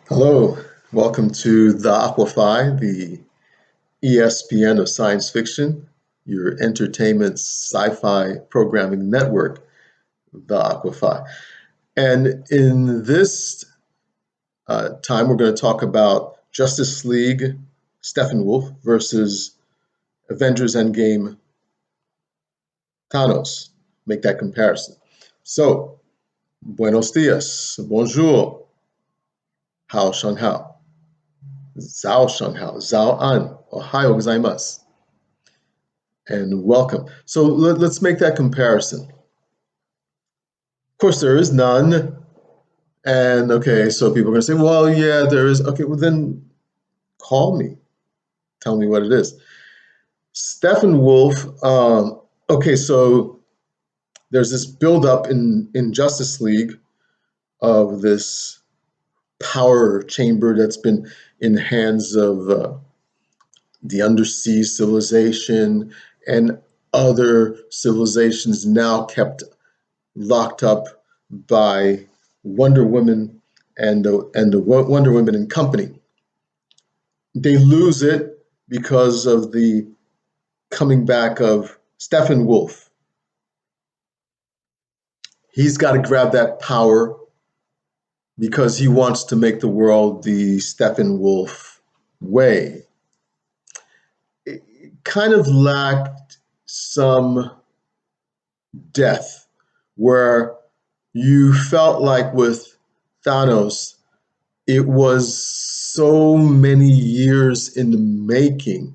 Hello, welcome to TheAquaPhi, the ESPN of Science Fiction, your entertainment sci-fi programming network, TheAquaPhi. And in this time, we're going to talk about Justice League Steppenwolf versus Avengers End Game Thanos. Make that comparison. So, buenos dias, bonjour, hao shang hao, zao shang hao, zao an, ohayo gozaimasu. And welcome. So let's make that comparison. Of course, there is none. And okay, so people are going to say, well, yeah, there is. Okay, well, then call me. Tell me what it is. Steppenwolf. Okay, so there's this buildup in Justice League of this power chamber that's been in the hands of the undersea civilization and other civilizations now kept locked up by Wonder Woman and the Wonder Woman and Company. They lose it because of the coming back of Steppenwolf. He's got to grab that power because he wants to make the world the Steppenwolf way. It kind of lacked some depth where you felt like with Thanos, it was so many years in the making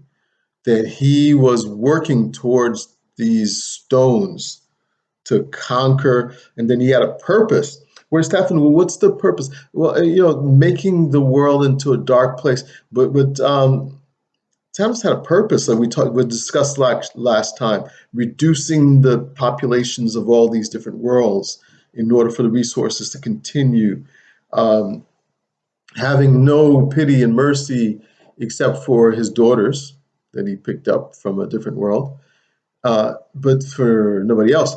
that he was working towards these stones to conquer, and then he had a purpose. Whereas Stephen, well, what's the purpose? Well, making the world into a dark place. But Thanos had a purpose that we discussed last time, reducing the populations of all these different worlds in order for the resources to continue. Um, Having no pity and mercy except for his daughters that he picked up from a different world, but for nobody else.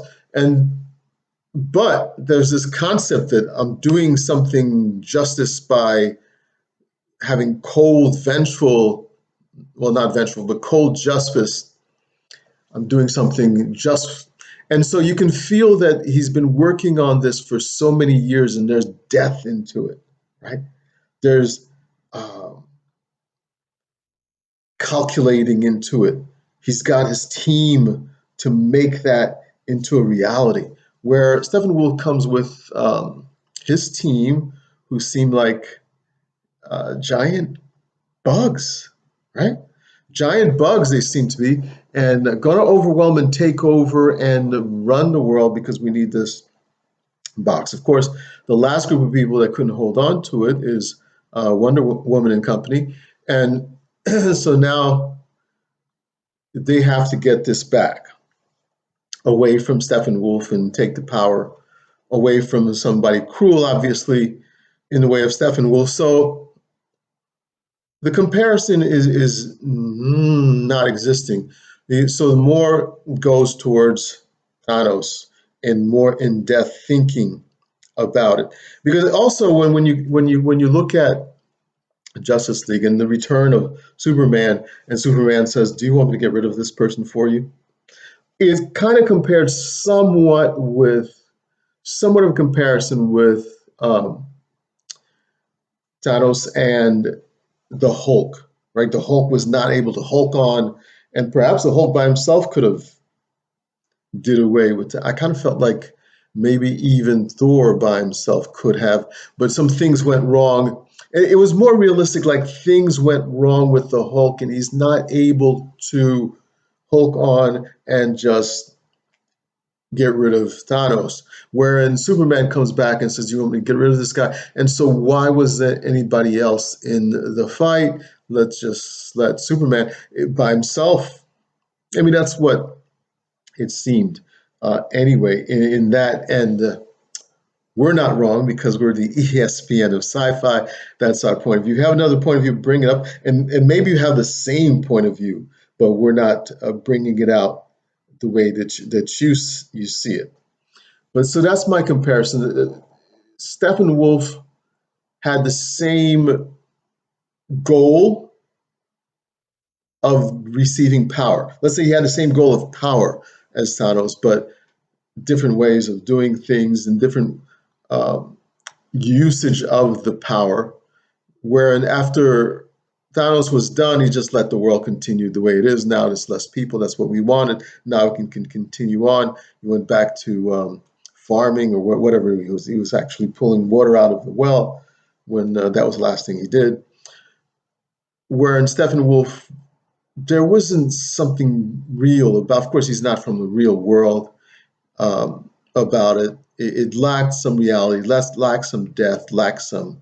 But there's this concept that I'm doing something justice by having cold, vengeful, well, not vengeful, but cold justice. I'm doing something just. And so you can feel that he's been working on this for so many years and there's death into it, right? There's um, calculating into it. He's got his team to make that into a reality. Where Steppenwolf comes with his team, who seem like giant bugs, right? Giant bugs they seem to be, and going to overwhelm and take over and run the world because we need this box. Of course, the last group of people that couldn't hold on to it is Wonder Woman and Company, and so now they have to get this back away from Steppenwolf and take the power away from somebody cruel, obviously, in the way of Steppenwolf. So the comparison is not existing. So the more goes towards Thanos and more in-depth thinking about it, because also when you look at Justice League and the return of Superman, and Superman says, "Do you want me to get rid of this person for you?" Is kind of compared somewhat of a comparison with Thanos and the Hulk, right? The Hulk was not able to Hulk on, and perhaps the Hulk by himself could have did away with it. I kind of felt like maybe even Thor by himself could have, but some things went wrong. It was more realistic, like things went wrong with the Hulk, and he's not able to Hulk on and just get rid of Thanos. Wherein Superman comes back and says, "You want me to get rid of this guy?" And so, why was there anybody else in the fight? Let's just let Superman by himself. I mean, that's what it seemed. Anyway, in that, and we're not wrong because we're the ESPN of sci-fi. That's our point of view. If you have another point of view, bring it up, and maybe you have the same point of view, but we're not bringing it out the way that you see it. But so that's my comparison. Steppenwolf had the same goal of receiving power. Let's say he had the same goal of power as Thanos, but different ways of doing things and different usage of the power. Wherein after Thanos was done, he just let the world continue the way it is. Now there's less people. That's what we wanted. Now it can continue on. He went back to farming or whatever he was. He was actually pulling water out of the well when that was the last thing he did. Where in Steppenwolf, there wasn't something real about. Of course, he's not from the real world about it. It lacked some reality, lacked some depth, lacked some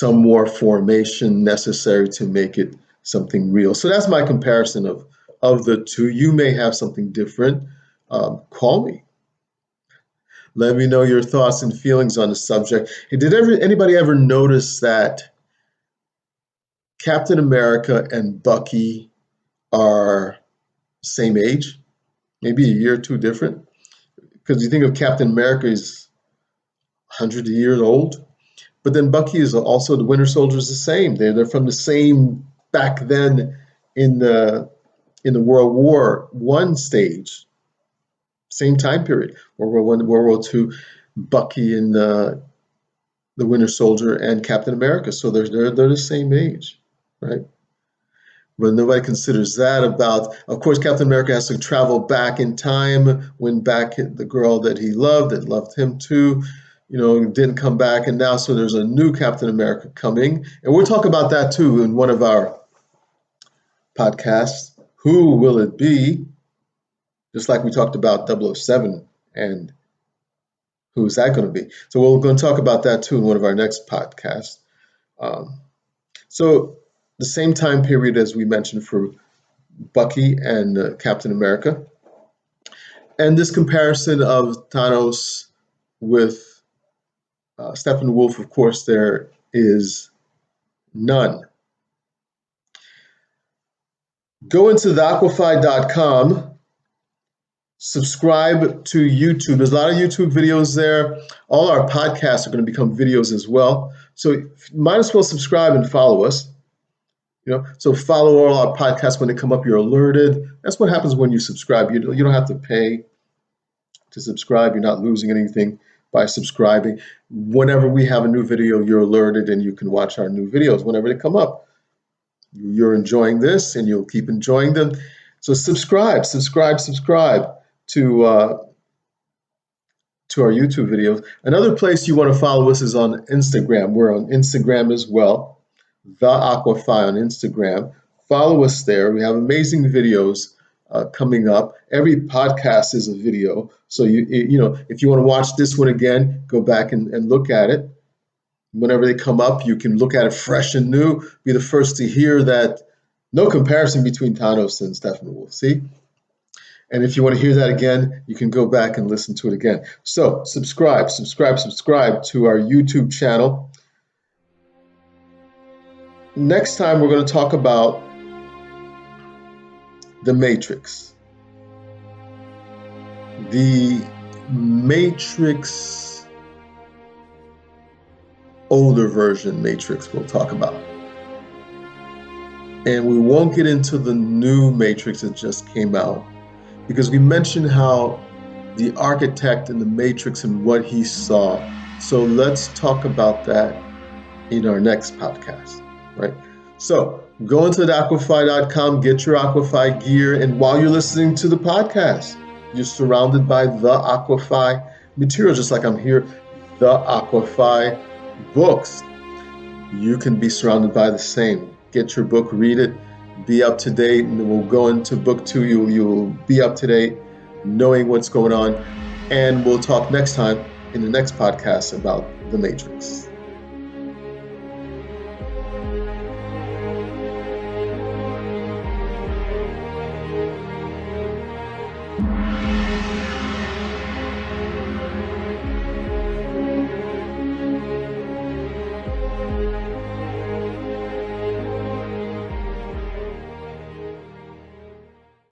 more formation necessary to make it something real. So that's my comparison of the two. You may have something different. Call me. Let me know your thoughts and feelings on the subject. Hey, did anybody ever notice that Captain America and Bucky are same age? Maybe a year or two different? Because you think of Captain America is 100 years old, but then Bucky is also, the Winter Soldier is the same. They're from the same, back then in the World War One stage, same time period, World War One, World War Two, Bucky and the Winter Soldier and Captain America. So they're the same age, right? But nobody considers that about, of course, Captain America has to travel back in time, win back the girl that he loved, that loved him too, didn't come back. And now, so there's a new Captain America coming. And we'll talk about that too in one of our podcasts. Who will it be? Just like we talked about 007 and who is that going to be? So we're going to talk about that too in one of our next podcasts. So the same time period as we mentioned for Bucky and Captain America. And this comparison of Thanos with Steppenwolf, of course, there is none. Go into TheAquaPhi.com, subscribe to YouTube. There's a lot of YouTube videos there. All our podcasts are going to become videos as well. So you might as well subscribe and follow us. So follow all our podcasts. When they come up, you're alerted. That's what happens when you subscribe. You don't have to pay to subscribe. You're not losing anything by subscribing. Whenever we have a new video, you're alerted and you can watch our new videos whenever they come up. You're enjoying this and you'll keep enjoying them. So subscribe to our YouTube videos. Another place you want to follow us is on Instagram. We're on Instagram as well. TheAquaPhi on Instagram. Follow us there. We have amazing videos coming up. Every podcast is a video. So if you want to watch this one again, go back and look at it. Whenever they come up, you can look at it fresh and new. Be the first to hear that no comparison between Thanos and Steppenwolf. See? And if you want to hear that again, you can go back and listen to it again. So subscribe to our YouTube channel. Next time, we're going to talk about the Matrix. The Matrix, older version Matrix we'll talk about. And we won't get into the new Matrix that just came out, because we mentioned how the architect in the Matrix and what he saw. So let's talk about that in our next podcast. Right. So go into TheAquaPhi.com, get your AquaPhi gear, and while you're listening to the podcast, you're surrounded by the AquaPhi material, just like I'm here, the AquaPhi books. You can be surrounded by the same. Get your book, read it, be up to date, and then we'll go into book 2. You'll be up to date, knowing what's going on, and we'll talk next time in the next podcast about the Matrix.